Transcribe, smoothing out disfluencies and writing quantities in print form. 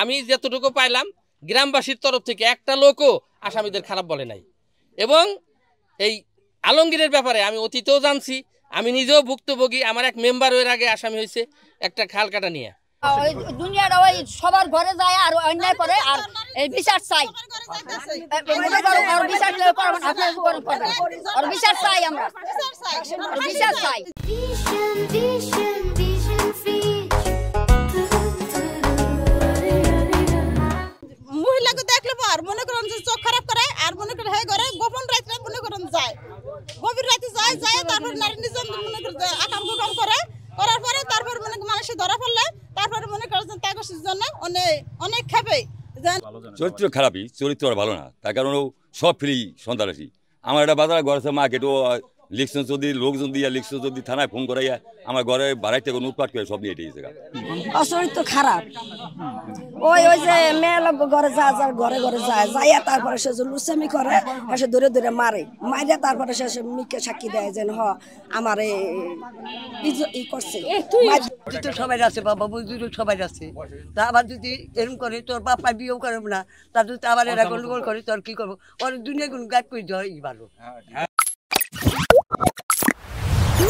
আমি যতটুকু পাইলাম গ্রামবাসীর তরফ থেকে একটা লোকও আসামিদের খারাপ বলে নাই। এবং এই আলমগীরের ব্যাপারে আমি অতীতেও জানছি, আমি নিজেও ভুক্তভোগী। আমার এক মেম্বার এর আগে আসামি হয়েছে একটা খাল কাটা নিয়ে। দুনিয়ার ওই সবার ঘরে যায় আর অন্যায় করে আর এই বিচার চাই, বিচার চাই, আমরা বিচার চাই। মহিলাকে দেখলে পর মনে করেন যে চোখ খারাপ করে আর মনে করে হয়ে করে গোপন রাত্রে মনে করেন যায়, গভীর রাতে যায় তারপর নারী নির্যাতন মনে করে আকাম গোপন করে করার পরে তারপর মনে মানুষে ধরা পড়লে তারপরে মনে করেন তাগসের জন্য অনেক খেপে। চরিত্র খারাপই, চরিত্র আর ভালো না, তার কারণ ও সব ফ্রি সন্ত্রাসী। আমার একটা বাজার ঘর আছে মার্কেট, ও লিখছেন যদি লোকজন দিয়ে লিখছেন যদি থানায় ফোন করাইয়া আমার ঘরে বাড়াইতে কোনো উৎপাট করে সব নিয়ে এটাই চরিত্র খারাপ। ওই যে মেয়ে লোক ঘরে যায়, ঘরে ঘরে যায় যাইয়া তারপরে সে লুচামি করে, সে ধরে ধরে মারে, মারিয়া তারপরে সে মিকে সাক্ষী দেয় যে হ আমার ই করছে। সবাই আছে বাবা, বুঝলি সবাই আছে। তা আবার যদি এরকম করে তোর বাপা বিয়েও করব না, তার যদি আবার এরা গন্ডগোল করে তোর কি করবো, ওর দুনিয়া গুণ গাছ করে দেওয়াই ভালো।